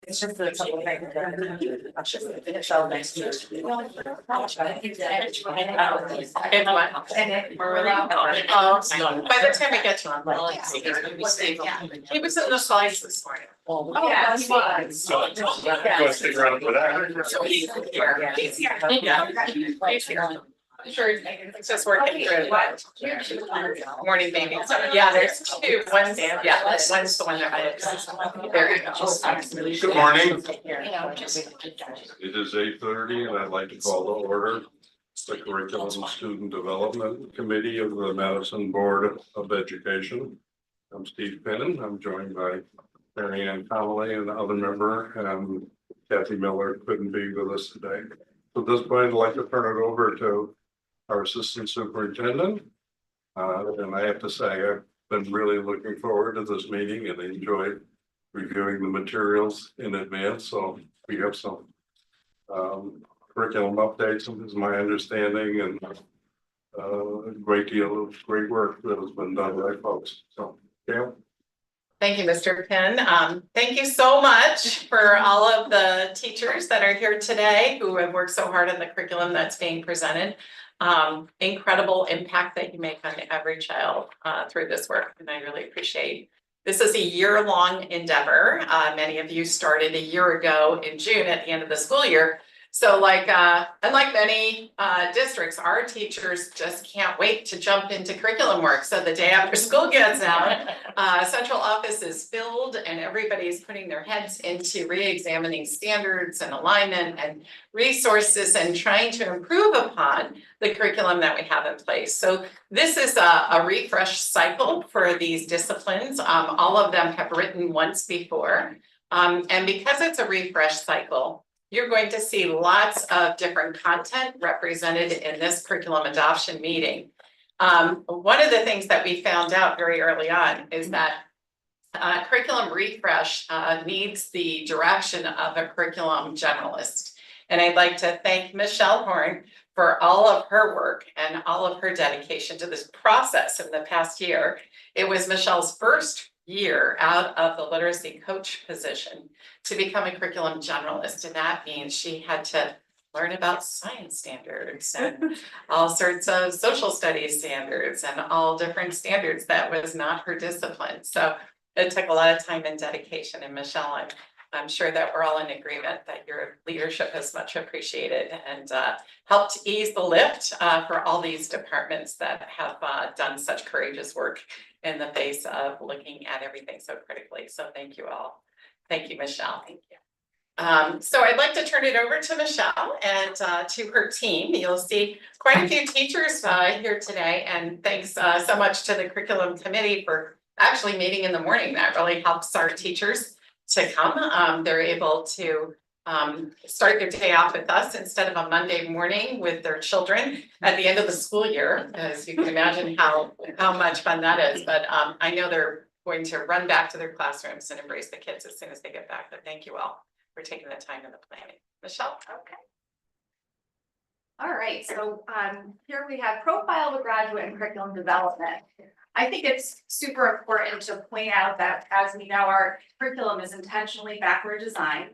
It's just a couple of things. I'm just gonna finish all next year. It's what? By the time we get to him, he was in the slides this morning. Oh, Yeah, he he was. So, You wanna stick around for that? So he's here. He's here. Yeah. He's here. Sure, it's just working through. Morning baby. So, yeah, there's two. One's, yeah, one's the one that I. There you go. Good morning. You know, just. It is 8:30 and I'd like to call to order the Curriculum and Student Development Committee of the Madison Board of Education. I'm Steve Pinnon. I'm joined by Mary Ann Connolly and the other member, and Kathy Miller couldn't be with us today. So at this point, I'd like to turn it over to our Assistant Superintendent. And I have to say, I've been really looking forward to this meeting and enjoyed reviewing the materials in advance. So we have some curriculum updates, is my understanding, and a great deal of great work that has been done by folks. So, Gail. Thank you, Mr. Penn. Thank you so much for all of the teachers that are here today who have worked so hard on the curriculum that's being presented. Incredible impact that you make on every child through this work, and I really appreciate. This is a year-long endeavor. Many of you started a year ago in June at the end of the school year. So unlike many districts, our teachers just can't wait to jump into curriculum work. So the day after school gets out, central office is filled and everybody's putting their heads into re-examining standards and alignment and resources and trying to improve upon the curriculum that we have in place. So this is a refresh cycle for these disciplines. All of them have written once before. And because it's a refresh cycle, you're going to see lots of different content represented in this curriculum adoption meeting. One of the things that we found out very early on is that curriculum refresh needs the direction of a curriculum generalist. And I'd like to thank Michelle Horn for all of her work and all of her dedication to this process in the past year. It was Michelle's first year out of the literacy coach position to become a curriculum generalist, and that means she had to learn about science standards and all sorts of social studies standards and all different standards that was not her discipline. So it took a lot of time and dedication, and Michelle, I'm sure that we're all in agreement that your leadership is much appreciated and helped ease the lift for all these departments that have done such courageous work in the face of looking at everything so critically. So thank you all. Thank you, Michelle. Thank you. So I'd like to turn it over to Michelle and to her team. You'll see quite a few teachers here today, and thanks so much to the curriculum committee for actually meeting in the morning. That really helps our teachers to come. They're able to start their day off with us instead of a Monday morning with their children at the end of the school year, as you can imagine how much fun that is. But I know they're going to run back to their classrooms and embrace the kids as soon as they get back. But thank you all for taking the time and the planning. Michelle? Okay. All right, so here we have profile of a graduate in curriculum development. I think it's super important to point out that, as we know, our curriculum is intentionally backward designed.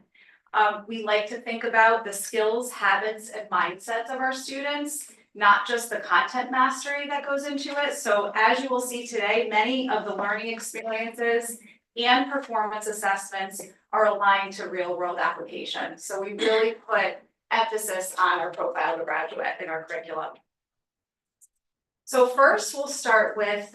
We like to think about the skills, habits, and mindsets of our students, not just the content mastery that goes into it. So as you will see today, many of the learning experiences and performance assessments are aligned to real world application. So we really put emphasis on our profile of a graduate in our curriculum. So first we'll start with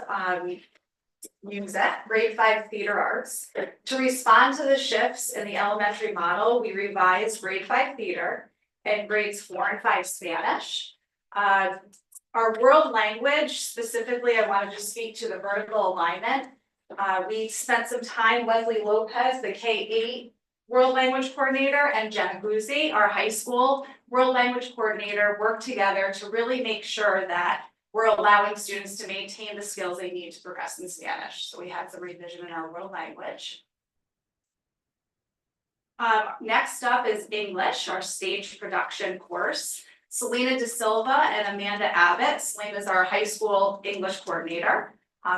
music, grade 5 theater arts. To respond to the shifts in the elementary model, we revised grade 5 theater and grades 4 and 5 Spanish. Our world language, specifically, I want to just speak to the vertical alignment. We spent some time, Leslie Lopez, the K-8 world language coordinator, and Jenna Guzzi, our high school world language coordinator, worked together to really make sure that we're allowing students to maintain the skills they need to progress in Spanish. So we had some revision in our world language. Next up is English, our stage production course. Selena De Silva and Amanda Abbott. Selena is our high school English coordinator.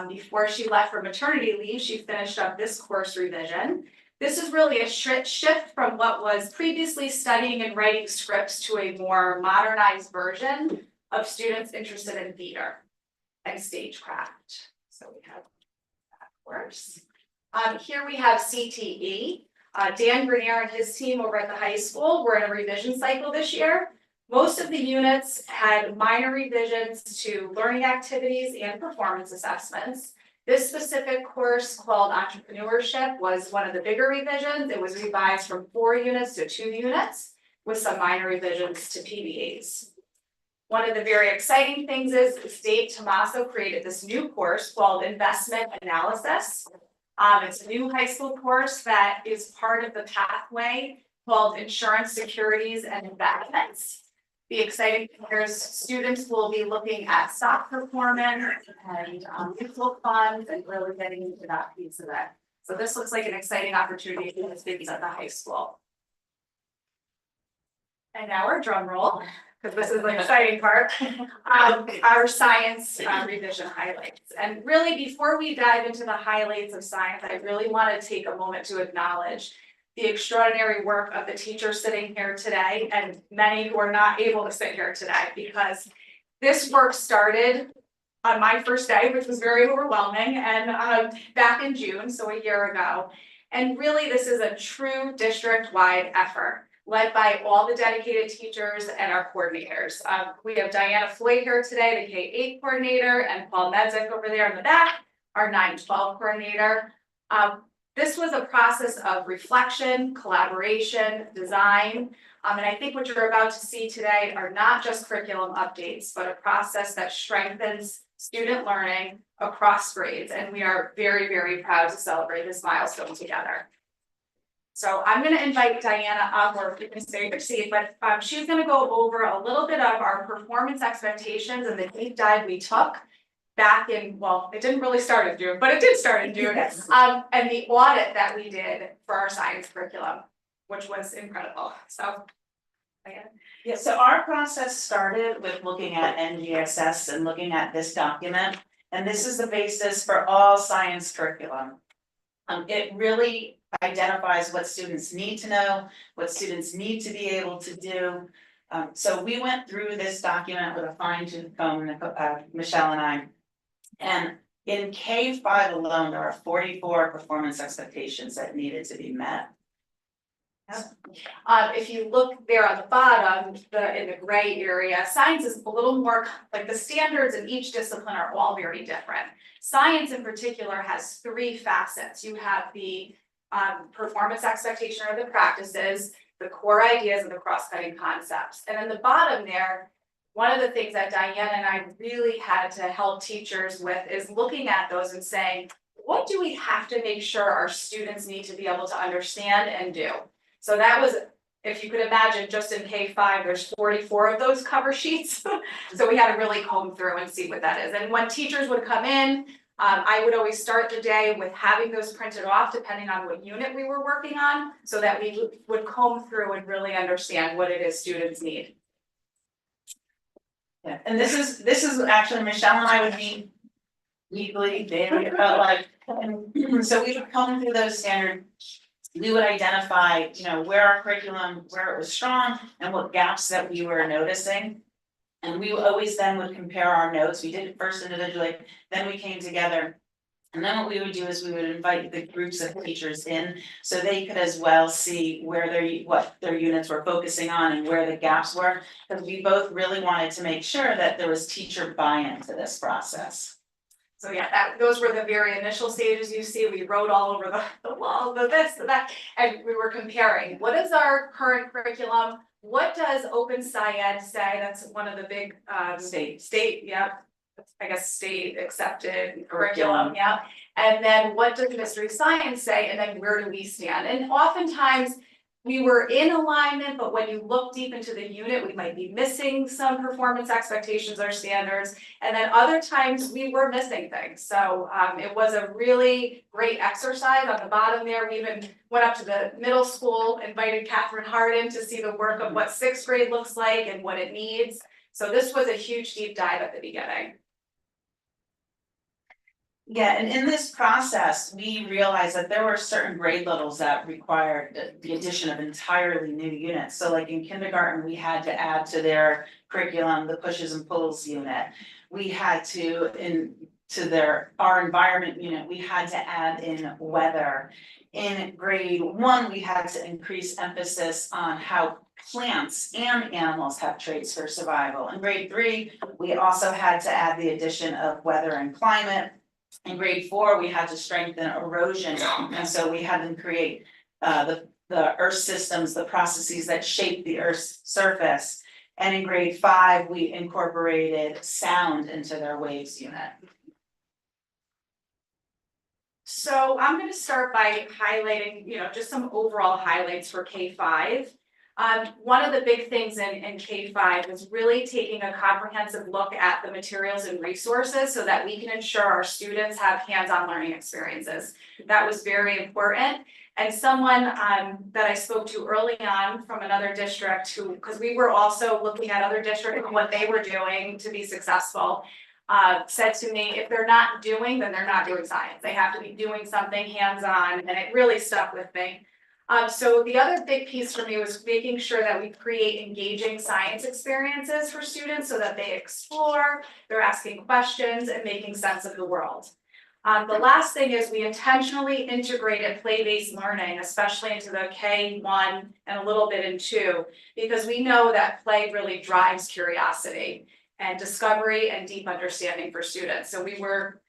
Before she left for maternity leave, she finished up this course revision. This is really a shift from what was previously studying and writing scripts to a more modernized version of students interested in theater and stagecraft. So we have that course. Here we have CTE. Dan Grenier and his team over at the high school were in a revision cycle this year. Most of the units had minor revisions to learning activities and performance assessments. This specific course called Entrepreneurship was one of the bigger revisions. It was revised from 4 units to 2 units with some minor revisions to PBAs. One of the very exciting things is Dave Tomaso created this new course called Investment Analysis. It's a new high school course that is part of the pathway called Insurance, Securities, and Investments. The exciting thing is students will be looking at stock performance and mutual funds and really getting into that piece of it. So this looks like an exciting opportunity for the students at the high school. And now our drum roll, because this is the exciting part, our science revision highlights. And really, before we dive into the highlights of science, I really want to take a moment to acknowledge the extraordinary work of the teachers sitting here today and many who are not able to sit here today, because this work started on my first day, which was very overwhelming, and back in June, so a year ago. And really, this is a true district-wide effort led by all the dedicated teachers and our coordinators. We have Diana Floyd here today, the K-8 coordinator, and Paul Medzik over there in the back, our 9-12 coordinator. This was a process of reflection, collaboration, design, and I think what you're about to see today are not just curriculum updates, but a process that strengthens student learning across grades, and we are very, very proud to celebrate this milestone together. So I'm going to invite Diana up, or you can stay your seat, but she's going to go over a little bit of our performance expectations and the deep dive we took back in, well, it didn't really start in June, but it did start in June. Yes. And the audit that we did for our science curriculum, which was incredible. So, Diana. Yeah, so our process started with looking at NGSS and looking at this document, and this is the basis for all science curriculum. It really identifies what students need to know, what students need to be able to do. So we went through this document with a fine-tooth comb, Michelle and I. And in K-5 alone, there are 44 performance expectations that needed to be met. If you look there on the bottom, in the gray area, science is a little more, like the standards in each discipline are all very different. Science in particular has 3 facets. You have the performance expectation or the practices, the core ideas, and the cross-cutting concepts. And in the bottom there, one of the things that Diana and I really had to help teachers with is looking at those and saying, what do we have to make sure our students need to be able to understand and do? So that was, if you could imagine, just in K-5, there's 44 of those cover sheets. So we had to really comb through and see what that is. And when teachers would come in, I would always start the day with having those printed off, depending on what unit we were working on, so that we would comb through and really understand what it is students need. Yeah, and this is actually Michelle and I would meet weekly, daily, so we would comb through those standards. We would identify, where our curriculum, where it was strong and what gaps that we were noticing. And we always then would compare our notes. We did it first individually, then we came together. And then what we would do is we would invite the groups of teachers in so they could as well see where what their units were focusing on and where the gaps were. Because we both really wanted to make sure that there was teacher buy-in to this process. So yeah, those were the very initial stages you see. We wrote all over the wall, the this, the that, and we were comparing. What is our current curriculum? What does Open SciEd say? That's one of the big state, yeah, I guess state accepted curriculum, yeah. And then what does Mystery Science say? And then where do we stand? And oftentimes we were in alignment, but when you look deep into the unit, we might be missing some performance expectations or standards. And then other times we were missing things. So it was a really great exercise. On the bottom there, we even went up to the middle school, invited Catherine Harden to see the work of what 6th grade looks like and what it needs. So this was a huge deep dive at the beginning. Yeah, and in this process, we realized that there were certain grade levels that required the addition of entirely new units. So like in kindergarten, we had to add to their curriculum, the pushes and pulls unit. We had to, our environment unit, we had to add in weather. In grade 1, we had to increase emphasis on how plants and animals have traits for survival. In grade 3, we also had to add the addition of weather and climate. In grade 4, we had to strengthen erosion, and so we had them create the earth systems, the processes that shape the earth's surface. And in grade 5, we incorporated sound into their waves unit. So I'm gonna start by highlighting, just some overall highlights for K-5. One of the big things in K-5 is really taking a comprehensive look at the materials and resources so that we can ensure our students have hands-on learning experiences. That was very important. And someone that I spoke to early on from another district because we were also looking at other districts and what they were doing to be successful, said to me, if they're not doing, then they're not doing science. They have to be doing something hands-on, and it really stuck with me. So the other big piece for me was making sure that we create engaging science experiences for students so that they explore, they're asking questions and making sense of the world. The last thing is we intentionally integrated play-based learning, especially into the K1 and a little bit in 2, because we know that play really drives curiosity and discovery and deep understanding for students. So we were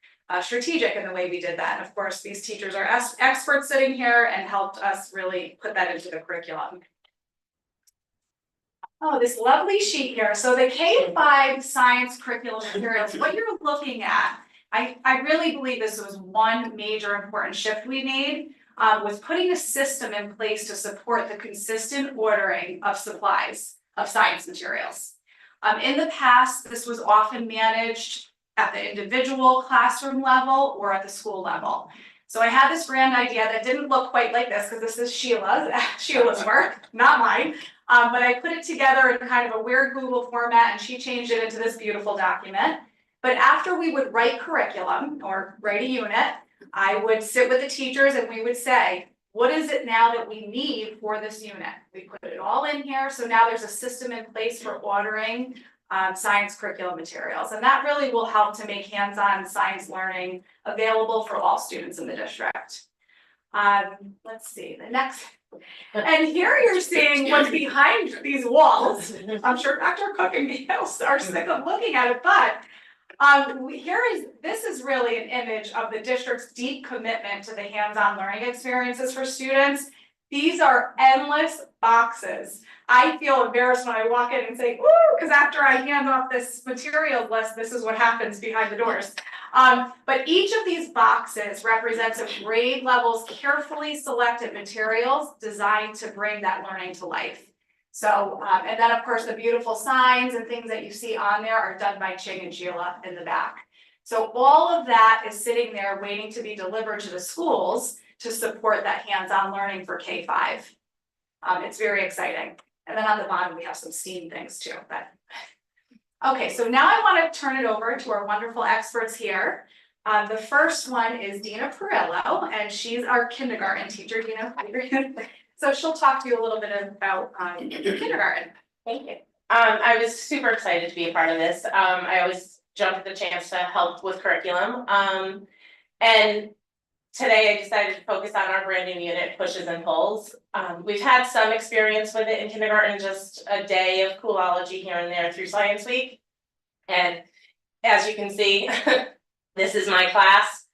strategic in the way we did that. And of course, these teachers are experts sitting here and helped us really put that into the curriculum. Oh, this lovely sheet here. So the K-5 science curriculum materials, what you're looking at, I really believe this was one major important shift we made, was putting a system in place to support the consistent ordering of supplies of science materials. In the past, this was often managed at the individual classroom level or at the school level. So I had this grand idea that didn't look quite like this because this is Sheila's work, not mine. But I put it together in kind of a weird Google format and she changed it into this beautiful document. But after we would write curriculum or write a unit, I would sit with the teachers and we would say, what is it now that we need for this unit? We put it all in here, so now there's a system in place for ordering science curriculum materials, and that really will help to make hands-on science learning available for all students in the district. Let's see, the next, and here you're seeing what's behind these walls. I'm sure Dr. Cook and Gail are sick of looking at it, but this is really an image of the district's deep commitment to the hands-on learning experiences for students. These are endless boxes. I feel embarrassed when I walk in and say, ooh, because after I hand off this materials list, this is what happens behind the doors. But each of these boxes represents a grade level's carefully selected materials designed to bring that learning to life. So, and then of course, the beautiful signs and things that you see on there are done by Ching and Sheila in the back. So all of that is sitting there waiting to be delivered to the schools to support that hands-on learning for K-5. It's very exciting. And then on the bottom, we have some STEAM things too. But okay, so now I want to turn it over to our wonderful experts here. The first one is Dina Perillo, and she's our kindergarten teacher. Dina, so she'll talk to you a little bit about kindergarten. Thank you. I was super excited to be a part of this. I always jump at the chance to help with curriculum. And today I decided to focus on our brand new unit, pushes and pulls. We've had some experience with it in kindergarten, just a day of Coolology here and there through Science Week. And as you can see, this is my class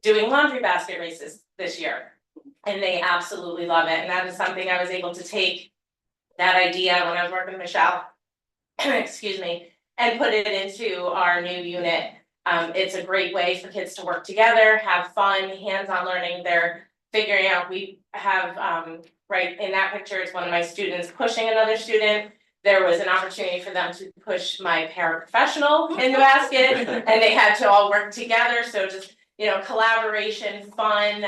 doing laundry basket races this year. And they absolutely love it. And that is something I was able to take that idea when I was working with Michelle, excuse me, and put it into our new unit. It's a great way for kids to work together, have fun, hands-on learning. They're figuring out, we have, right in that picture, it's one of my students pushing another student. There was an opportunity for them to push my paraprofessional in the basket, and they had to all work together. So just, collaboration, fun,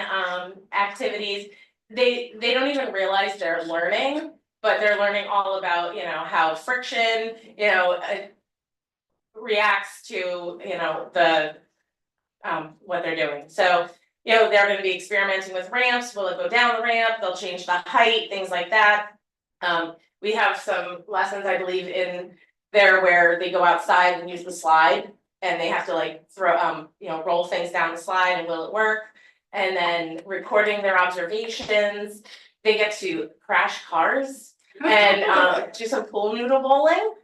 activities. They don't even realize they're learning, but they're learning all about, how friction, reacts to, the what they're doing. So, you know, they're gonna be experimenting with ramps, will it go down the ramp, they'll change the height, things like that. We have some lessons, I believe, in there where they go outside and use the slide. And they have to like throw, you know, roll things down the slide and will it work? And then recording their observations, they get to crash cars and do some pool noodle bowling.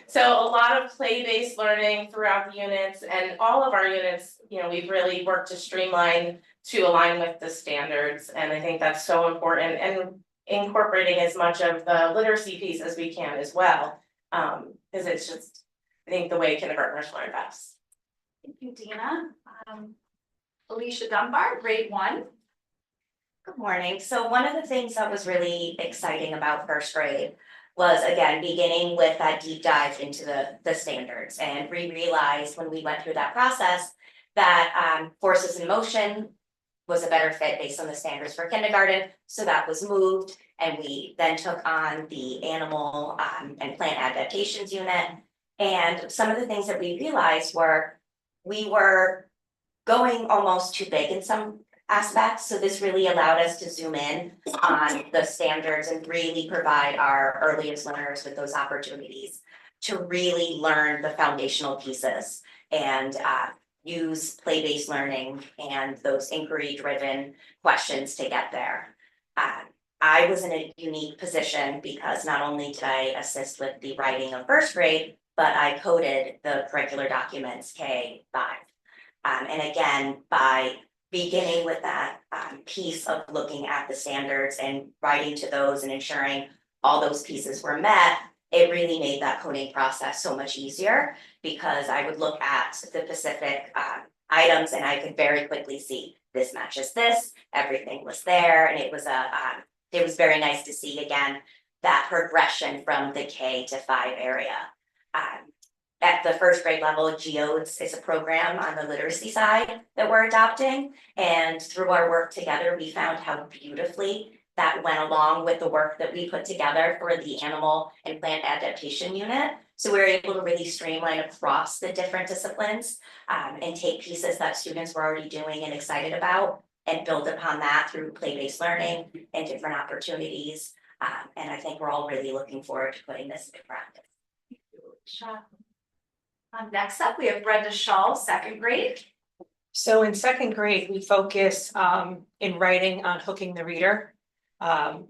So a lot of play-based learning throughout the units, and all of our units, you know, we've really worked to streamline to align with the standards, and I think that's so important, and incorporating as much of the literacy piece as we can as well. Cause it's just, I think the way kindergartners learn best. Thank you, Dina. Alicia Dunbar, grade 1. Good morning. So one of the things that was really exciting about first grade was, again, beginning with that deep dive into the standards. And we realized when we went through that process that forces in motion was a better fit based on the standards for kindergarten. So that was moved, and we then took on the animal and plant adaptations unit. And some of the things that we realized were we were going almost too big in some aspects, so this really allowed us to zoom in on the standards and really provide our earliest learners with those opportunities to really learn the foundational pieces and use play-based learning and those inquiry-driven questions to get there. I was in a unique position because not only did I assist with the writing of first grade, but I coded the curricular documents K-5. And again, by beginning with that piece of looking at the standards and writing to those and ensuring all those pieces were met, it really made that coding process so much easier, because I would look at the specific items and I could very quickly see this matches this, everything was there, and it was very nice to see again that progression from the K to 5 area. At the first grade level, GEODS is a program on the literacy side that we're adopting. And through our work together, we found how beautifully that went along with the work that we put together for the animal and plant adaptation unit. So we were able to really streamline across the different disciplines and take pieces that students were already doing and excited about and build upon that through play-based learning and different opportunities. And I think we're all really looking forward to putting this into practice. Next up, we have Brenda Shaw, 2nd grade. So in 2nd grade, we focus in writing on hooking the reader. And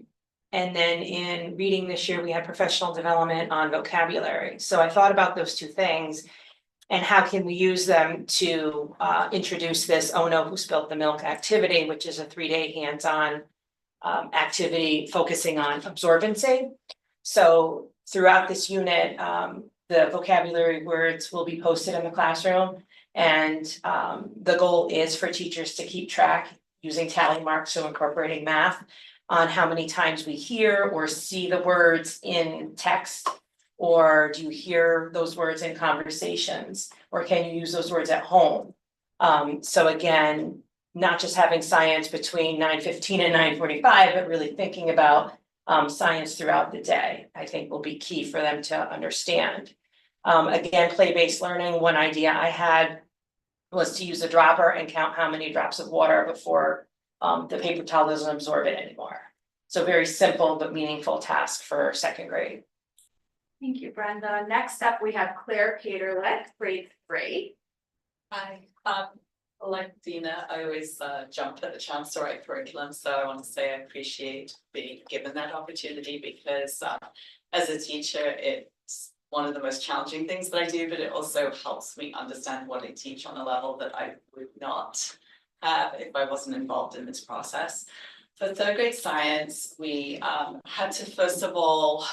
then in reading this year, we had professional development on vocabulary. So I thought about those two things and how can we use them to introduce this Oh No, Who Spilled the Milk activity, which is a 3-day hands-on activity focusing on absorbency. So throughout this unit, the vocabulary words will be posted in the classroom, and the goal is for teachers to keep track using tally marks, so incorporating math on how many times we hear or see the words in text, or do you hear those words in conversations, or can you use those words at home? So again, not just having science between 9:15 and 9:45, but really thinking about science throughout the day, I think will be key for them to understand. Again, play-based learning, one idea I had was to use a dropper and count how many drops of water before the paper towel doesn't absorb it anymore. So very simple but meaningful task for 2nd grade. Thank you, Brenda. Next up, we have Claire Caterlick, grade 3. Hi, like Dina, I always jump at the chance to write curriculum, so I want to say I appreciate being given that opportunity, because as a teacher, it's one of the most challenging things that I do, but it also helps me understand what I teach on a level that I would not have if I wasn't involved in this process. For 3rd grade science, we had to first of all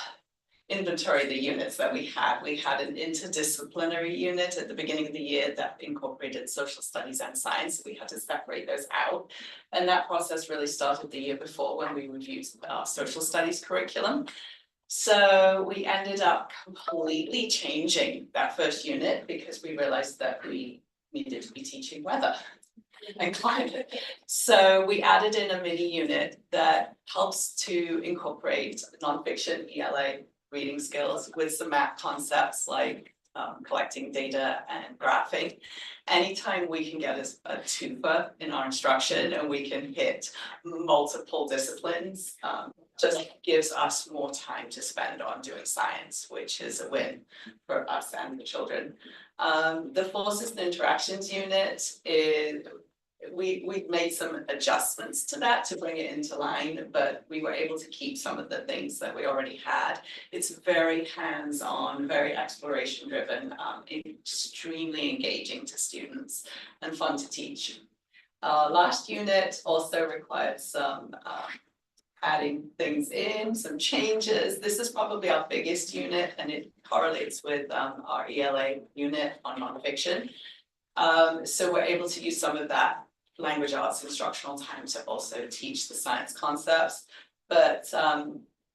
inventory the units that we had. We had an interdisciplinary unit at the beginning of the year that incorporated social studies and science. We had to separate those out. And that process really started the year before when we reviewed our social studies curriculum. So we ended up completely changing that first unit because we realized that we needed to be teaching weather and climate. So we added in a mini unit that helps to incorporate nonfiction ELA reading skills with some math concepts like collecting data and graphing. Anytime we can get a twofer in our instruction and we can hit multiple disciplines, just gives us more time to spend on doing science, which is a win for us and the children. The forces and interactions unit is, we've made some adjustments to that to bring it into line, but we were able to keep some of the things that we already had. It's very hands-on, very exploration driven, extremely engaging to students and fun to teach. Last unit also required some adding things in, some changes. This is probably our biggest unit and it correlates with our ELA unit on nonfiction. So we're able to use some of that language arts instructional time to also teach the science concepts. But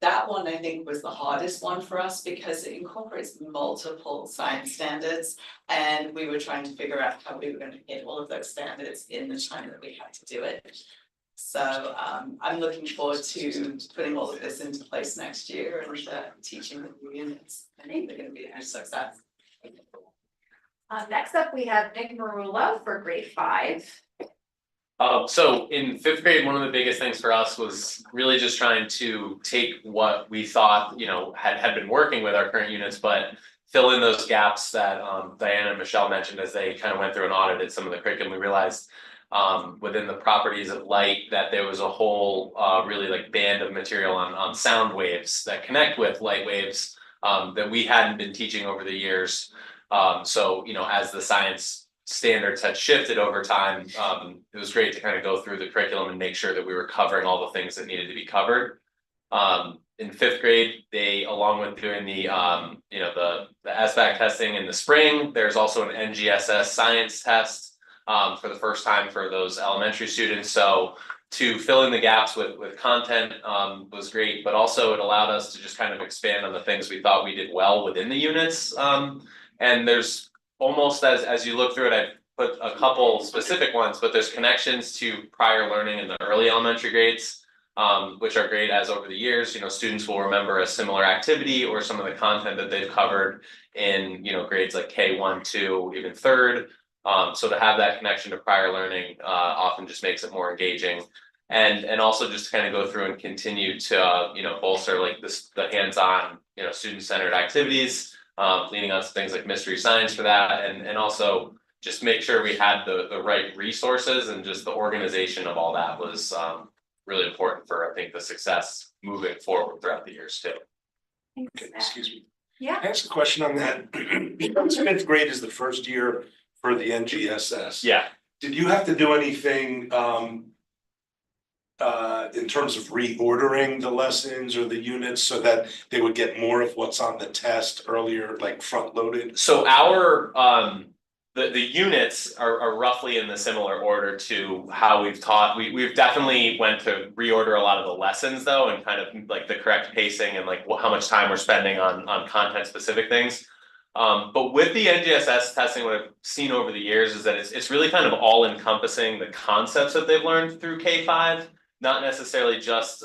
that one I think was the hardest one for us because it incorporates multiple science standards and we were trying to figure out how we were going to hit all of those standards in the time that we had to do it. So I'm looking forward to putting all of this into place next year and teaching the new units. I think they're going to be a huge success. Next up, we have Nick Marullo for grade 5. So in 5th grade, one of the biggest things for us was really just trying to take what we thought, you know, had been working with our current units, but fill in those gaps that Diana and Michelle mentioned as they kind of went through and audited some of the curriculum. We realized within the properties of light that there was a whole really like band of material on sound waves that connect with light waves that we hadn't been teaching over the years. So, you know, as the science standards had shifted over time, it was great to kind of go through the curriculum and make sure that we were covering all the things that needed to be covered. In 5th grade, they, along with doing the, you know, the SBAC testing in the spring, there's also an NGSS science test for the first time for those elementary students. So to fill in the gaps with content was great, but also it allowed us to just kind of expand on the things we thought we did well within the units. And there's almost as you look through it, I put a couple specific ones, but there's connections to prior learning in the early elementary grades, which are great as over the years, you know, students will remember a similar activity or some of the content that they've covered in, you know, grades like K1, 2, even 3rd. So to have that connection to prior learning often just makes it more engaging. And also just kind of go through and continue to, you know, bolster like the hands-on, you know, student-centered activities, leading on to things like mystery science for that, and also just make sure we had the right resources and just the organization of all that was really important for, I think, the success moving forward throughout the years too. Okay, excuse me. Yeah. Can I ask a question on that? Because 5th grade is the first year for the NGSS. Yeah. Did you have to do anything in terms of reordering the lessons or the units so that they would get more of what's on the test earlier, like front loaded? So our the units are roughly in the similar order to how we've taught. We've definitely went to reorder a lot of the lessons though, and kind of like the correct pacing and like how much time we're spending on content specific things. But with the NGSS testing, what I've seen over the years is that it's really kind of all encompassing the concepts that they've learned through K5, not necessarily just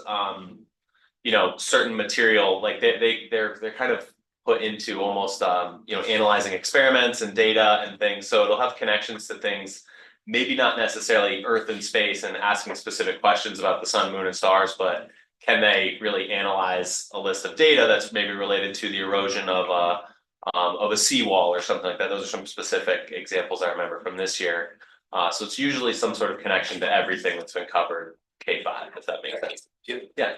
you know, certain material. Like they're kind of put into almost you know, analyzing experiments and data and things. So it'll have connections to things, maybe not necessarily Earth and space and asking specific questions about the sun, moon, and stars, but can they really analyze a list of data that's maybe related to the erosion of a seawall or something like that. Those are some specific examples I remember from this year. So it's usually some sort of connection to everything that's been covered K5, if that makes sense. Yeah.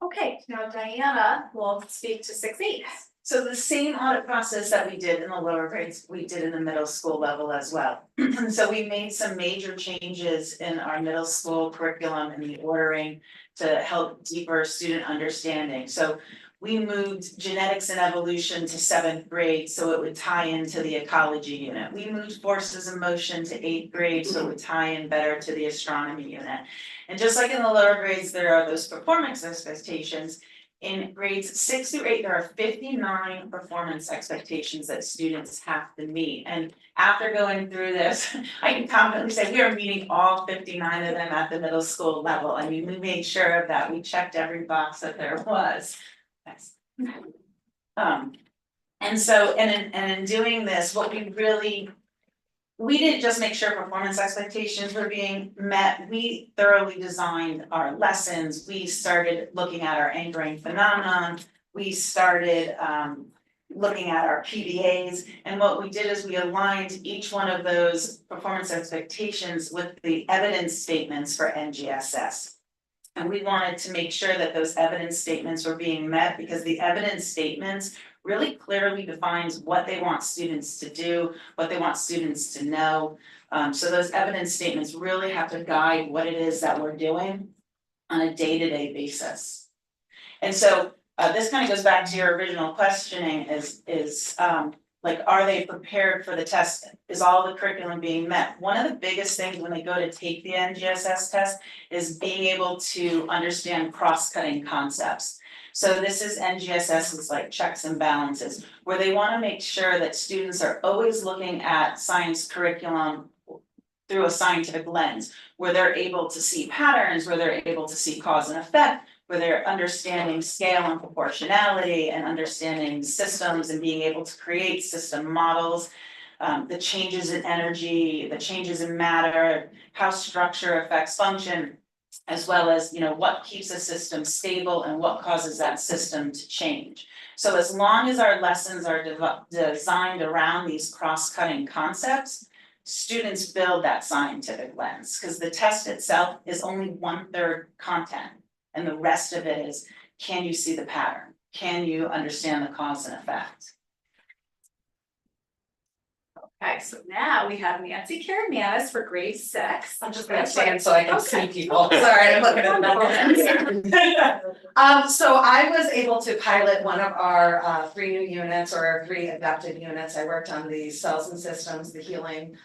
Okay, now Diana will speak to 6-8. So the same audit process that we did in the lower grades, we did in the middle school level as well. So we made some major changes in our middle school curriculum and the ordering to help deeper student understanding. So we moved genetics and evolution to 7th grade, so it would tie into the ecology unit. We moved forces of motion to 8th grade, so it would tie in better to the astronomy unit. And just like in the lower grades, there are those performance expectations. In grades 6 through 8, there are 59 performance expectations that students have to meet. And after going through this, I can confidently say we are meeting all 59 of them at the middle school level. I mean, we made sure of that. We checked every box that there was. Yes. And so, and in doing this, what we didn't just make sure performance expectations were being met, we thoroughly designed our lessons, we started looking at our anchoring phenomenon. We started looking at our PBAs, and what we did is we aligned each one of those performance expectations with the evidence statements for NGSS. And we wanted to make sure that those evidence statements were being met, because the evidence statements really clearly defines what they want students to do, what they want students to know. So those evidence statements really have to guide what it is that we're doing on a day-to-day basis. And so this kind of goes back to your original questioning is like, are they prepared for the test? Is all the curriculum being met? One of the biggest things when they go to take the NGSS test is being able to understand cross-cutting concepts. So this is NGSS, it's like checks and balances, where they want to make sure that students are always looking at science curriculum through a scientific lens, where they're able to see patterns, where they're able to see cause and effect, where they're understanding scale and proportionality and understanding systems and being able to create system models, the changes in energy, the changes in matter, how structure affects function, as well as, you know, what keeps a system stable and what causes that system to change. So as long as our lessons are designed around these cross-cutting concepts, students build that scientific lens, because the test itself is only 1/3 content. And the rest of it is, can you see the pattern? Can you understand the cause and effect? Okay, so now we have Nancy Karamanis for grade 6. I'm just gonna stand so I can see Okay. people. Sorry, I'm looking at them. So I was able to pilot one of our 3 new units or 3 adapted units. I worked on the cells and systems, the healing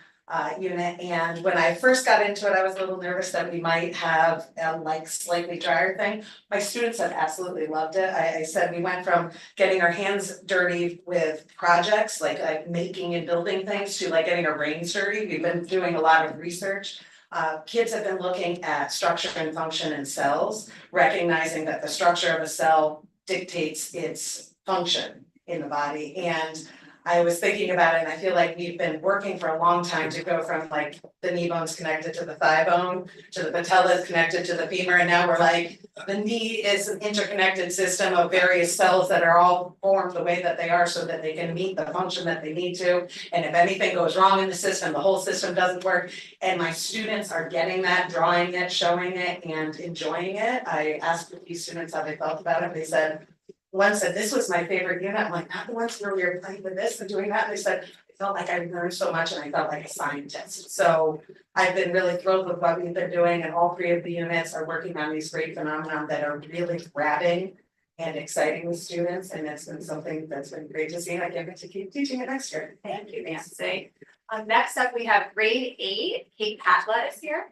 unit, and when I first got into it, I was a little nervous that we might have a like slightly drier thing. My students have absolutely loved it. I said we went from getting our hands dirty with projects like making and building things to like getting our brains dirty. We've been doing a lot of research. Kids have been looking at structure and function in cells, recognizing that the structure of a cell dictates its function in the body. And I was thinking about it, and I feel like we've been working for a long time to go from like the knee bone's connected to the thigh bone, to the patella is connected to the femur, and now we're like, the knee is an interconnected system of various cells that are all formed the way that they are so that they can meet the function that they need to. And if anything goes wrong in the system, the whole system doesn't work. And my students are getting that, drawing it, showing it, and enjoying it. I asked a few students how they felt about it. They said, one said, this was my favorite unit. I'm like, not the ones where we were playing with this and doing that. And they said, I felt like I learned so much and I felt like a scientist. So I've been really thrilled with what we've been doing, and all 3 of the units are working on these great phenomena that are really grabbing and exciting the students. And it's been something that's been great to see, and I can't wait to keep teaching it next year. Thank you, Nancy. Next up, we have grade 8, Kate Patla is here.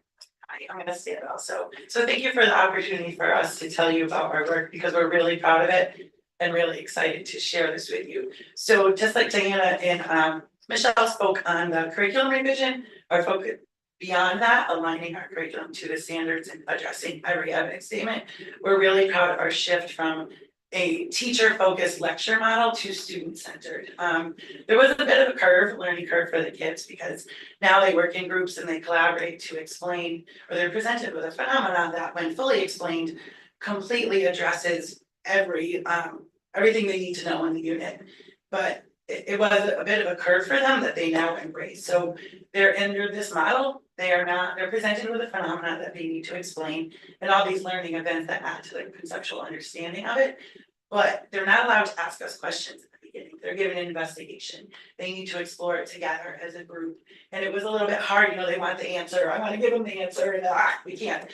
Hi, I'm gonna stand also. So thank you for the opportunity for us to tell you about our work, because we're really proud of it and really excited to share this with you. So just like Diana and Michelle spoke on the curriculum revision, our focus beyond that, aligning our curriculum to the standards and addressing every evidence statement. We're really proud of our shift from a teacher-focused lecture model to student-centered. There was a bit of a learning curve for the kids, because now they work in groups and they collaborate to explain, or they're presented with a phenomenon that, when fully explained, completely addresses everything they need to know in the unit. But it was a bit of a curve for them that they now embrace. So they're under this model, they're presented with a phenomenon that they need to explain, and all these learning events that add to the conceptual understanding of it. But they're not allowed to ask us questions at the beginning. They're given an investigation. They need to explore it together as a group. And it was a little bit hard, they want the answer. I want to give them the answer, and we can't.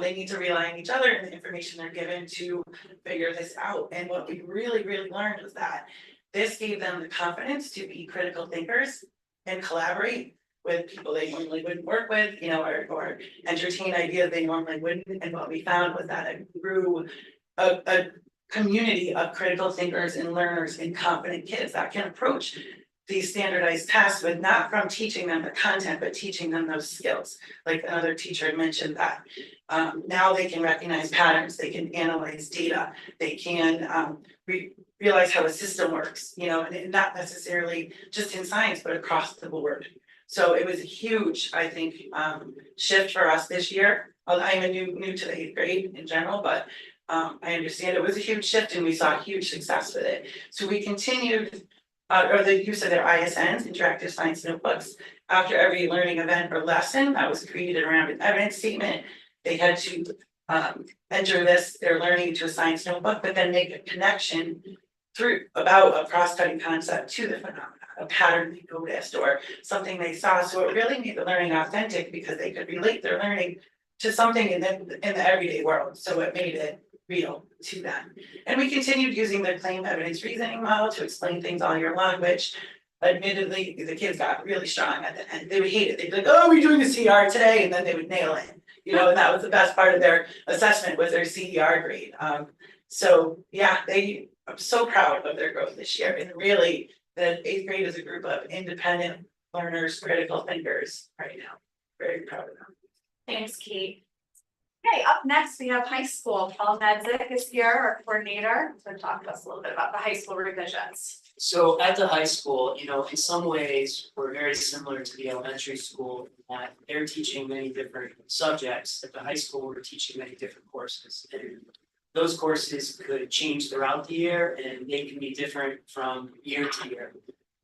They need to rely on each other and the information they're given to figure this out. And what we really, really learned was that this gave them the confidence to be critical thinkers and collaborate with people they normally wouldn't work with, or entertain ideas they normally wouldn't. And what we found was that it grew a community of critical thinkers and learners and confident kids that can approach these standardized tests, but not from teaching them the content, but teaching them those skills. Like another teacher had mentioned that. Now they can recognize patterns, they can analyze data, they can realize how a system works, you know, and not necessarily just in science, but across the board. So it was a huge, I think, shift for us this year. I'm a new to the 8th grade in general, but I understand it was a huge shift and we saw huge success with it. So we continued or the use of their ISNs, interactive science notebooks. After every learning event or lesson that was created around an evidence statement, they had to enter their learning into a science notebook, but then make a connection through about a cross-cutting concept to the phenomena, a pattern they noticed or something they saw. So it really made the learning authentic because they could relate their learning to something in the everyday world. So it made it real to them. And we continued using the claim evidence reasoning model to explain things all year long, which admittedly, the kids got really strong at the end. They would hate it. They'd be like, oh, we're doing the CR today, and then they would nail it. You know, and that was the best part of their assessment was their CER grade. So yeah, I'm so proud of their growth this year. And really, the 8th grade is a group of independent learners, critical thinkers right now. Very proud of them. Thanks, Kate. Okay, up next, we have high school. Paul Nedzik is here, our coordinator, to talk to us a little bit about the high school revisions. So at the high school, you know, in some ways, we're very similar to the elementary school in that they're teaching many different subjects. At the high school, we're teaching many different courses. And those courses could change throughout the year and they can be different from year to year.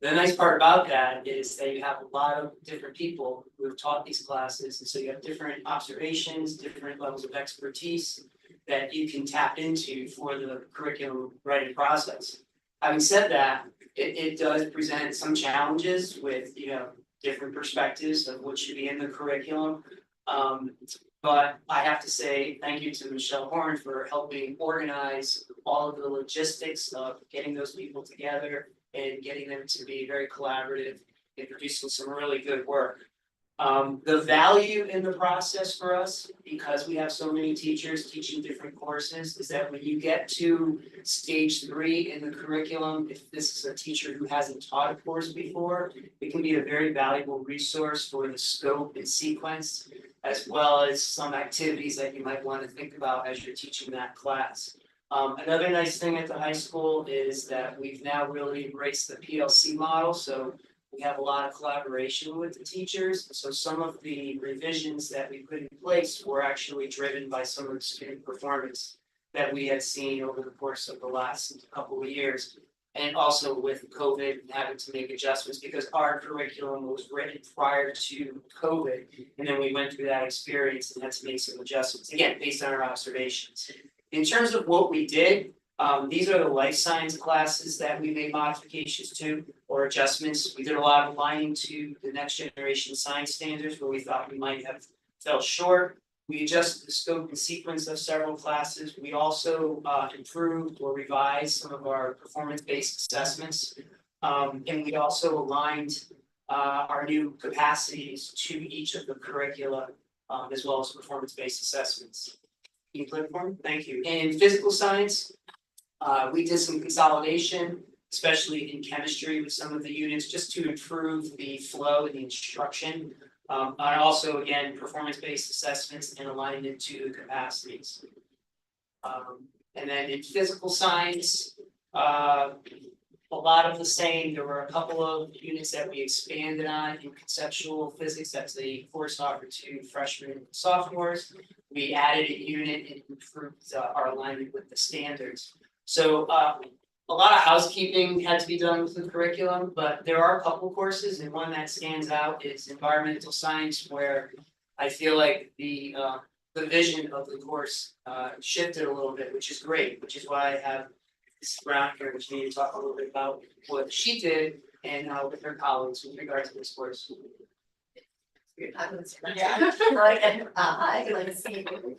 The nice part about that is that you have a lot of different people who have taught these classes, and so you have different observations, different levels of expertise that you can tap into for the curriculum writing process. Having said that, it does present some challenges with, you know, different perspectives of what should be in the curriculum. But I have to say thank you to Michelle Horn for helping organize all of the logistics of getting those people together and getting them to be very collaborative and producing some really good work. The value in the process for us, because we have so many teachers teaching different courses, is that when you get to stage 3 in the curriculum, if this is a teacher who hasn't taught a course before, it can be a very valuable resource for the scope and sequence, as well as some activities that you might want to think about as you're teaching that class. Another nice thing at the high school is that we've now really embraced the PLC model, so we have a lot of collaboration with the teachers. So some of the revisions that we put in place were actually driven by some of the student performance that we had seen over the course of the last couple of years. And also with COVID and having to make adjustments because our curriculum was written prior to COVID. And then we went through that experience and had to make some adjustments, again, based on our observations. In terms of what we did, these are the life science classes that we made modifications to or adjustments. We did a lot of aligning to the next generation science standards where we thought we might have fell short. We adjusted the scope and sequence of several classes. We also improved or revised some of our performance-based assessments. And we also aligned our new capacities to each of the curricula as well as performance-based assessments. Can you click for me? Thank you. In physical science, we did some consolidation, especially in chemistry with some of the units, just to improve the flow and the instruction. And also, again, performance-based assessments and alignment to the capacities. And then in physical science, a lot of the same. There were a couple of units that we expanded on in conceptual physics. That's the course offered to freshmen and sophomores. We added a unit and improved our alignment with the standards. So a lot of housekeeping had to be done with the curriculum, but there are a couple courses, and one that stands out is environmental science, where I feel like the vision of the course shifted a little bit, which is great, which is why I have Mrs. Brown here, which need to talk a little bit about what she did and with her colleagues with regard to this course. Yeah. Hi, good to see you.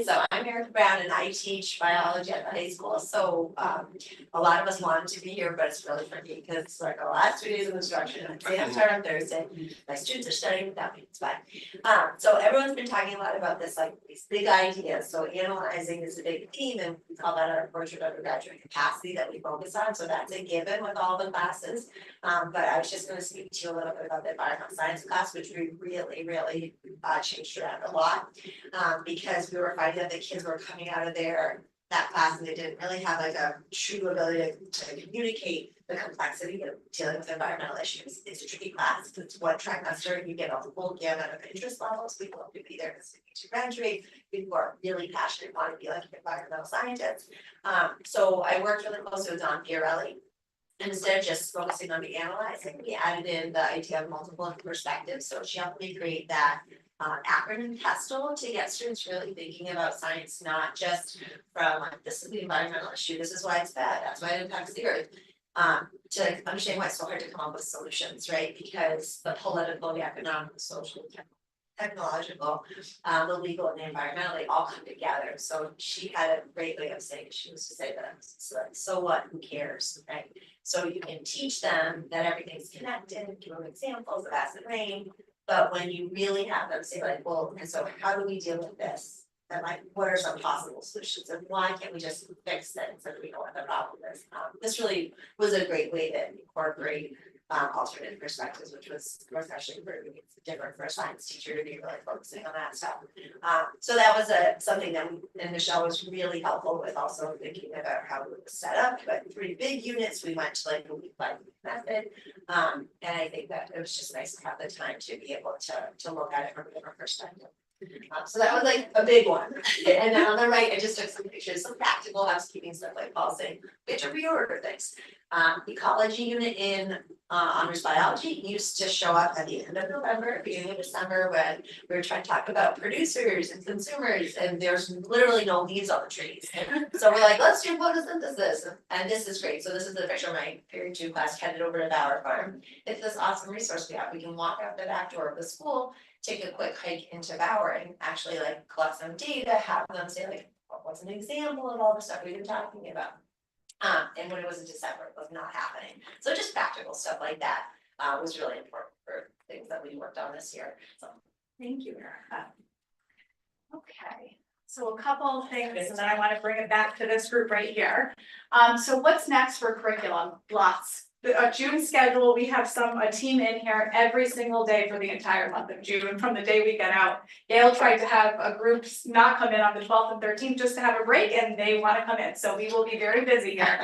So I'm Erica Brown and I teach biology at the high school, so a lot of us wanted to be here, but it's really funny because it's like the last 2 days of instruction, and exams start on Thursday. My students are studying without me, it's fine. So everyone's been talking a lot about this, like these big ideas, so analyzing is a big theme, and we call that our portrait of undergraduate capacity that we focus on, so that's a given with all the classes. But I was just gonna speak to you a little bit about the environmental science class, which we really changed around a lot. Because we were finding that the kids were coming out of that class and they didn't really have like a true ability to communicate the complexity of dealing with environmental issues. It's a tricky class, it's one trimester, you get a full gamut of interest levels, people who be there to graduate, people who are really passionate, want to be like environmental scientists. So I worked really closely with Don Fiorelli. And instead of just focusing on the analyzing, we added in the idea of multiple perspectives. So she helped me create that acronym pestle to get students really thinking about science, not just from like, this is the environmental issue, this is why it's bad, that's why it impacts the earth. To understand why it's so hard to come up with solutions, right? Because the political, the economic, the social, technological, the legal and the environmental, they all come together. So she had a great way of saying, she used to say that, so what, who cares, right? So you can teach them that everything's connected, give them examples of acid rain, but when you really have them say like, well, and so how do we deal with this? And like, what are some possible solutions and why can't we just fix things so that we know what the problem is? This really was a great way to incorporate alternate perspectives, which was especially for different for a science teacher to be really focusing on that stuff. So that was something that and Michelle was really helpful with also thinking about how it was set up, but 3 big units, we went to like a week by week method. And I think that it was just nice to have the time to be able to look at it from a different perspective. So that was like a big one. And then on the right, I just took some pictures, some practical housekeeping stuff like Paul saying, we have to reorder things. Ecology unit in honors biology used to show up at the end of November, beginning of December, when we were trying to talk about producers and consumers, and there's literally no leaves on the trees. So we're like, let's do photosynthesis, and this is great. So this is the picture of my period 2 class headed over to Bower Farm. It's this awesome resource we have. We can walk out the back door of the school, take a quick hike into Bower, and actually like collect some data, have them say like, what's an example of all the stuff we've been talking about. And when it was in December, it was not happening. So just practical stuff like that was really important for things that we worked on this year. So Thank you, Erica. Okay, so a couple of things, and then I want to bring it back to this group right here. So what's next for curriculum? Lots. The June schedule, we have a team in here every single day for the entire month of June, from the day we get out. Gail tried to have a group not come in on the 12th and 13th just to have a break, and they want to come in, so we will be very busy here.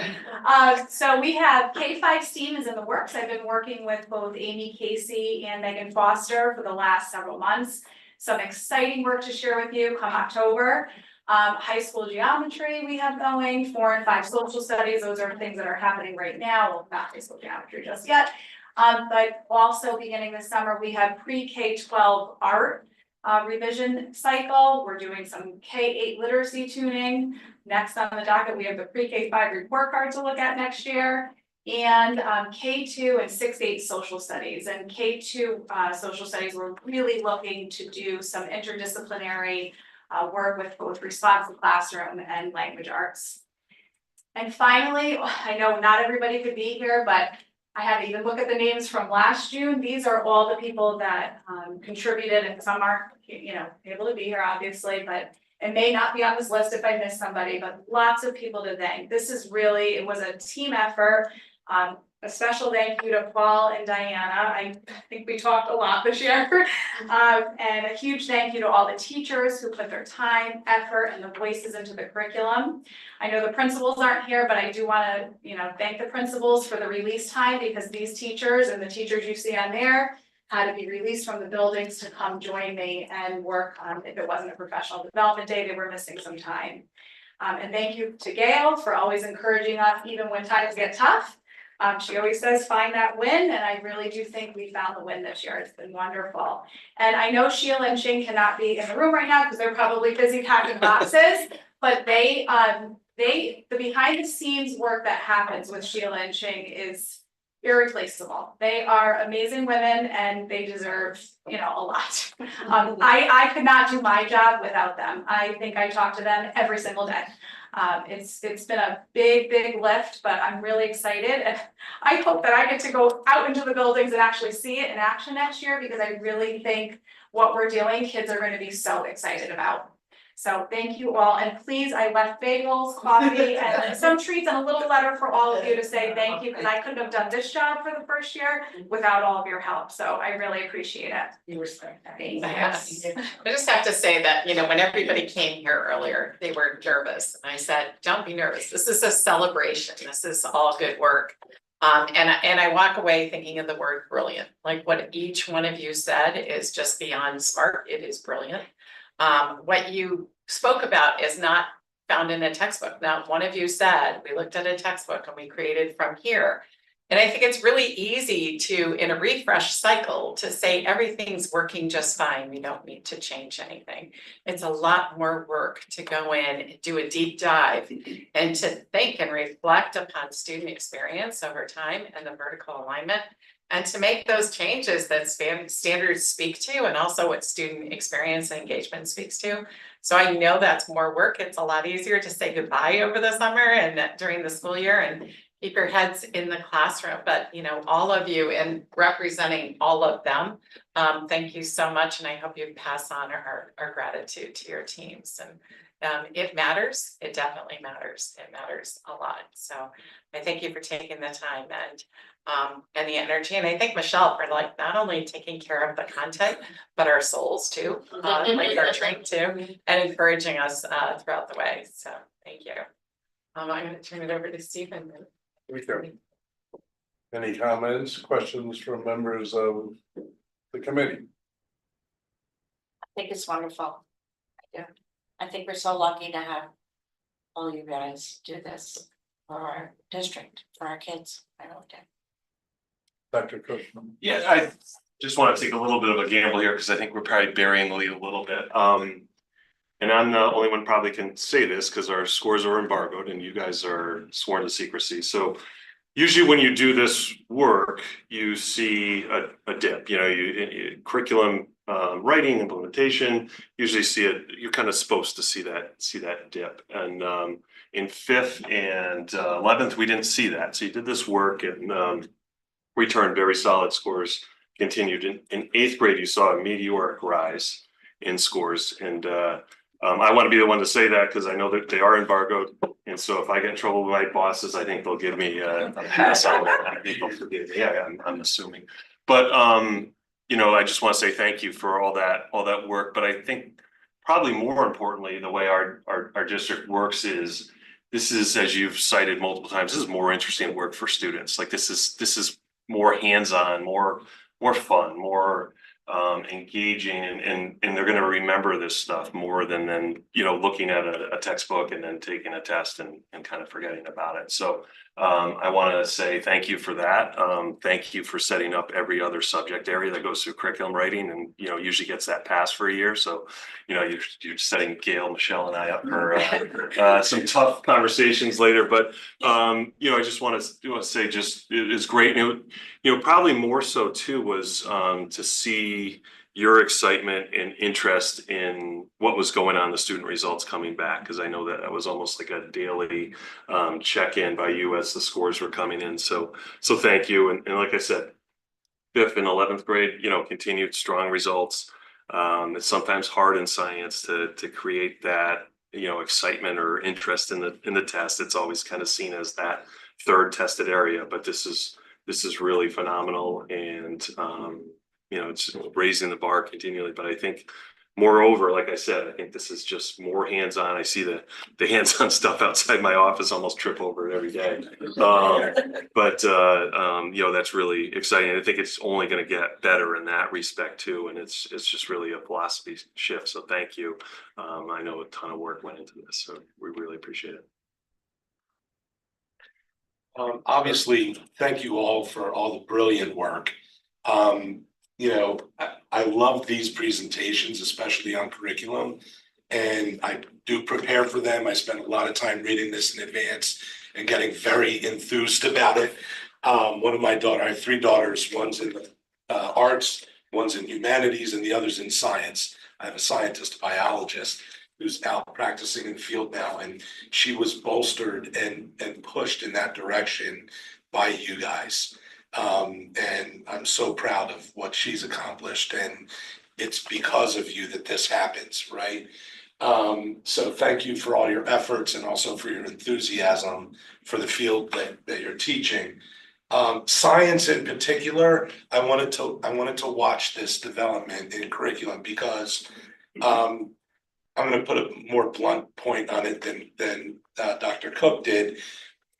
So we have K-5 STEAM is in the works. I've been working with both Amy Casey and Megan Foster for the last several months. Some exciting work to share with you come October. High school geometry we have going, 4 and 5 social studies, those are things that are happening right now, well, not high school geometry just yet. But also beginning this summer, we have pre-K-12 art revision cycle, we're doing some K-8 literacy tuning. Next on the docket, we have the pre-K-5 report card to look at next year. And K2 and 6-8 social studies, and K2 social studies, we're really looking to do some interdisciplinary work with both responsive classroom and language arts. And finally, I know not everybody could be here, but I had to even look at the names from last June. These are all the people that contributed, and some aren't, able to be here obviously, but it may not be on this list if I miss somebody, but lots of people to thank. This is really, it was a team effort. A special thank you to Paul and Diana. I think we talked a lot this year. And a huge thank you to all the teachers who put their time, effort, and the voices into the curriculum. I know the principals aren't here, but I do want to, thank the principals for the release time, because these teachers and the teachers you see on there had to be released from the buildings to come join me and work on, if it wasn't a professional development day, they were missing some time. And thank you to Gail for always encouraging us even when times get tough. She always says, find that win, and I really do think we found the win this year. It's been wonderful. And I know Sheila and Shing cannot be in the room right now because they're probably busy packing boxes, but the behind the scenes work that happens with Sheila and Shing is irreplaceable. They are amazing women and they deserve, you know, a lot. I could not do my job without them. I think I talk to them every single day. It's been a big lift, but I'm really excited and I hope that I get to go out into the buildings and actually see it in action next year because I really think what we're doing, kids are gonna be so excited about. So thank you all, and please, I left bagels, coffee, and some treats and a little letter for all of you to say thank you, because I couldn't have done this job for the first year without all of your help, so I really appreciate it. You respect that. Yes. I just have to say that, you know, when everybody came here earlier, they were nervous. And I said, don't be nervous. This is a celebration. This is all good work. And I walk away thinking of the word brilliant. Like what each one of you said is just beyond smart. It is brilliant. What you spoke about is not found in a textbook. Now, one of you said, we looked at a textbook and we created from here. And I think it's really easy to, in a refresh cycle, to say everything's working just fine. We don't need to change anything. It's a lot more work to go in and do a deep dive and to think and reflect upon student experience over time and the vertical alignment. And to make those changes that standards speak to and also what student experience and engagement speaks to. So I know that's more work. It's a lot easier to say goodbye over the summer and during the school year and keep your heads in the classroom. But you know, all of you and representing all of them, thank you so much. And I hope you pass on our gratitude to your teams. And it matters. It definitely matters. It matters a lot. So I thank you for taking the time and the energy. And I thank Michelle for like not only taking care of the content, but our souls too, like our drink too, and encouraging us throughout the way. So thank you. I'm going to turn it over to Stephen. Any comments, questions from members of the committee? I think it's wonderful. I do. I think we're so lucky to have all you guys do this for our district, for our kids. I really do. Dr. Cushman? Yeah, I just want to take a little bit of a gamble here because I think we're probably burying the lead a little bit. And I'm the only one probably can say this because our scores are embargoed and you guys are sworn to secrecy. So usually when you do this work, you see a dip, you know, you curriculum writing, implementation, usually see it, you're kind of supposed to see that dip. And in 5th and 11th, we didn't see that. So you did this work and returned very solid scores, continued. In 8th grade, you saw a meteoric rise in scores. And I want to be the one to say that because I know that they are embargoed. And so if I get in trouble with my bosses, I think they'll give me a pass on that. I think they'll forgive me. Yeah, I'm assuming. But you know, I just want to say thank you for all that work. But I think probably more importantly, the way our district works is this is, as you've cited multiple times, this is more interesting work for students. Like this is more hands-on, more fun, more engaging, and they're going to remember this stuff more than you know, looking at a textbook and then taking a test and kind of forgetting about it. So I want to say thank you for that. Thank you for setting up every other subject area that goes through curriculum writing and, you know, usually gets that pass for a year. So, you know, you're setting Gail, Michelle and I up for some tough conversations later. But, you know, I just want to say just it's great. And you know, probably more so too was to see your excitement and interest in what was going on, the student results coming back, because I know that was almost like a daily check-in by you as the scores were coming in. So thank you. And like I said, 5th and 11th grade, you know, continued strong results. It's sometimes hard in science to create that, you know, excitement or interest in the test. It's always kind of seen as that third tested area, but this is really phenomenal. And you know, it's raising the bar continually. But I think moreover, like I said, I think this is just more hands-on. I see the hands-on stuff outside my office, almost trip over it every day. But you know, that's really exciting. I think it's only going to get better in that respect too. And it's just really a philosophy shift. So thank you. I know a ton of work went into this, so we really appreciate it. Obviously, thank you all for all the brilliant work. You know, I love these presentations, especially on curriculum, and I do prepare for them. I spend a lot of time reading this in advance and getting very enthused about it. One of my I have three daughters, one's in the arts, one's in humanities, and the other's in science. I have a scientist, a biologist, who's out practicing in the field now, and she was bolstered and pushed in that direction by you guys. And I'm so proud of what she's accomplished, and it's because of you that this happens, right? So thank you for all your efforts and also for your enthusiasm for the field that you're teaching. Science in particular, I wanted to watch this development in curriculum because I'm gonna put a more blunt point on it than Dr. Cook did.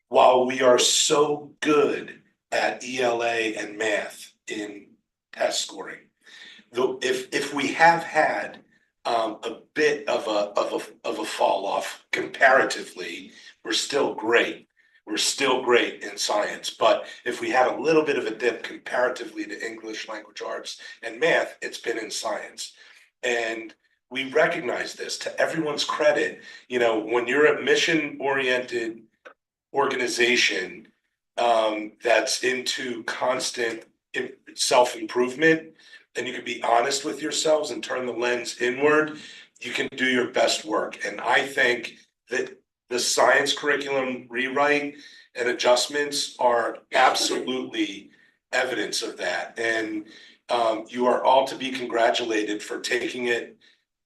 While we are so good at ELA and math in test scoring, though if we have had a bit of a fall off comparatively, we're still great. We're still great in science, but if we had a little bit of a dip comparatively to English language arts and math, it's been in science. And we recognize this. To everyone's credit, you know, when you're a mission-oriented organization that's into constant self-improvement, and you can be honest with yourselves and turn the lens inward, you can do your best work. And I think that the science curriculum rewrite and adjustments are absolutely evidence of that. And you are all to be congratulated for taking it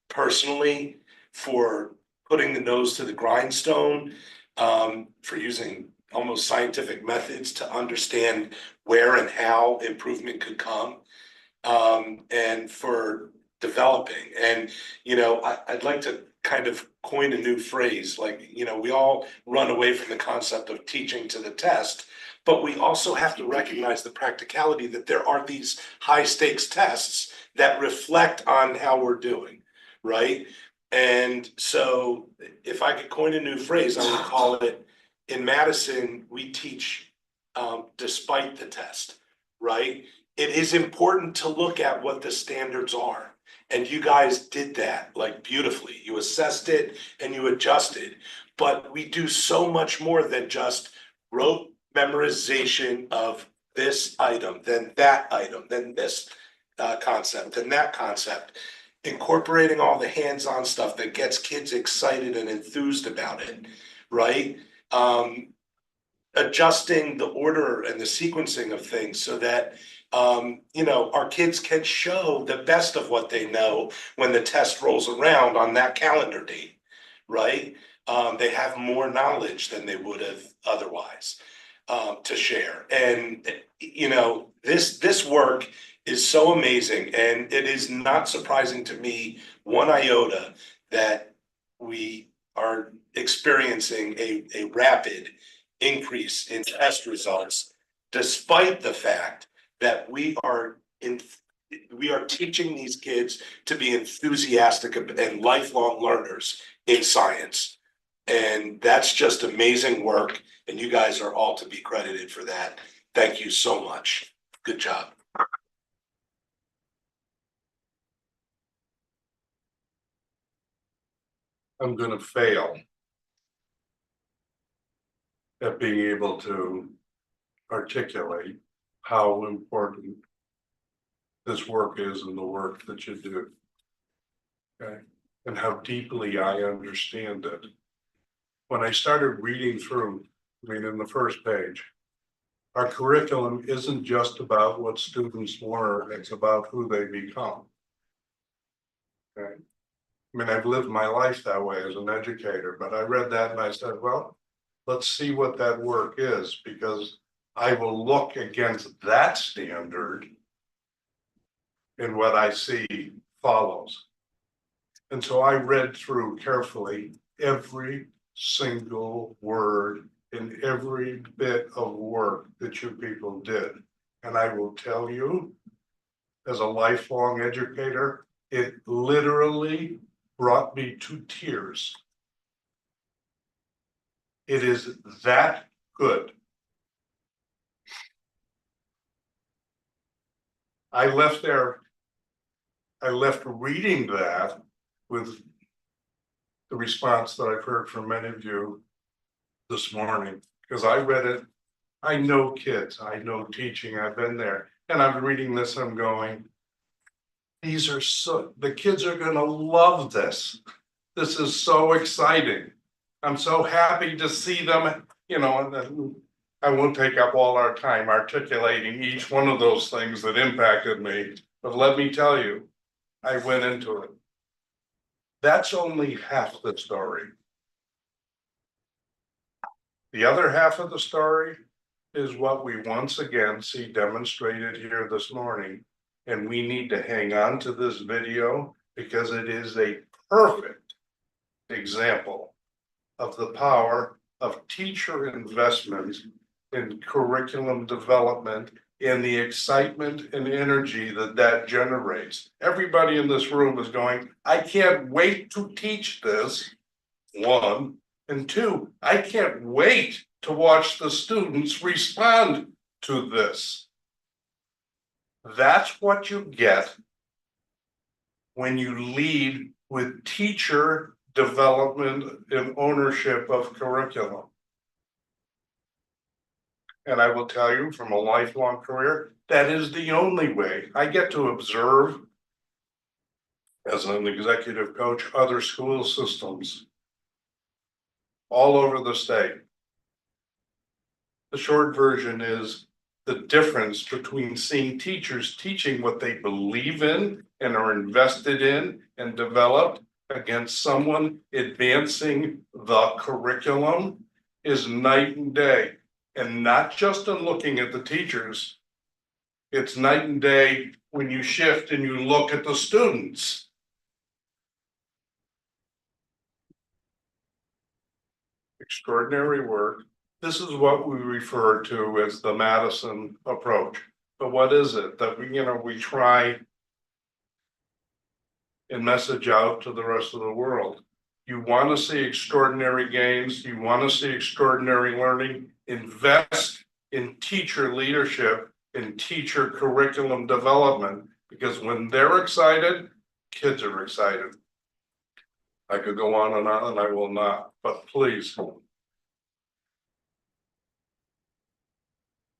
personally, for putting the nose to the grindstone, for using almost scientific methods to understand where and how improvement could come, and for developing. And, you know, I'd like to kind of coin a new phrase, like, you know, we all run away from the concept of teaching to the test, but we also have to recognize the practicality that there are these high stakes tests that reflect on how we're doing, right? And so if I could coin a new phrase, I would call it, in Madison, we teach despite the test, right? It is important to look at what the standards are. And you guys did that like beautifully. You assessed it and you adjusted. But we do so much more than just rote memorization of this item, then that item, then this concept, then that concept. Incorporating all the hands-on stuff that gets kids excited and enthused about it, right? Adjusting the order and the sequencing of things so that you know, our kids can show the best of what they know when the test rolls around on that calendar date, right? They have more knowledge than they would have otherwise to share. And, you know, this work is so amazing, and it is not surprising to me one iota that we are experiencing a rapid increase in test results, despite the fact that we are teaching these kids to be enthusiastic and lifelong learners in science. And that's just amazing work, and you guys are all to be credited for that. Thank you so much. Good job. I'm gonna fail at being able to articulate how important this work is and the work that you do. Okay, and how deeply I understand it. When I started reading through, I mean, in the first page, our curriculum isn't just about what students learn, it's about who they become. Okay, I mean, I've lived my life that way as an educator, but I read that and I said, well, let's see what that work is, because I will look against that standard and what I see follows. And so I read through carefully every single word in every bit of work that you people did. And I will tell you, as a lifelong educator, it literally brought me to tears. It is that good. I left reading that with the response that I've heard from many of you this morning, because I read it I know kids, I know teaching, I've been there, and I'm reading this, I'm going. These are the kids are gonna love this. This is so exciting. I'm so happy to see them, you know, and then I won't take up all our time articulating each one of those things that impacted me, but let me tell you, I went into it. That's only half the story. The other half of the story is what we once again see demonstrated here this morning. And we need to hang on to this video because it is a perfect example of the power of teacher investment in curriculum development and the excitement and energy that that generates. Everybody in this room is going, I can't wait to teach this, one. And two, I can't wait to watch the students respond to this. That's what you get when you lead with teacher development and ownership of curriculum. And I will tell you from a lifelong career, that is the only way. I get to observe as an executive coach other school systems all over the state. The short version is the difference between seeing teachers teaching what they believe in and are invested in and developed against someone advancing the curriculum is night and day. And not just in looking at the teachers, it's night and day when you shift and you look at the students. Extraordinary work. This is what we refer to as the Madison approach. But what is it that we try and message out to the rest of the world? You want to see extraordinary gains, you want to see extraordinary learning, invest in teacher leadership, in teacher curriculum development, because when they're excited, kids are excited. I could go on and I will not, but please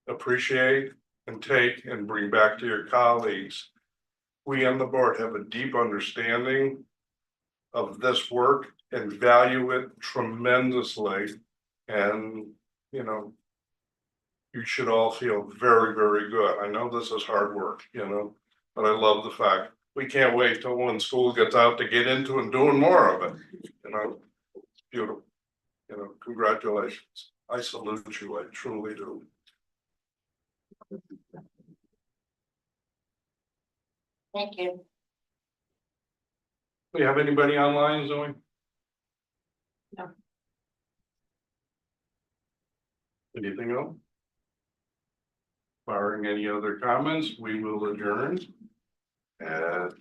appreciate and take and bring back to your colleagues. We on the board have a deep understanding of this work and value it tremendously. And, you know, you should all feel very, very good. I know this is hard work, but I love the fact we can't wait till when school gets out to get into and doing more of it. It's beautiful. Congratulations. I salute you. I truly do. Thank you. We have anybody online, Zoe? No. Anything else? Barring any other comments, we will adjourn at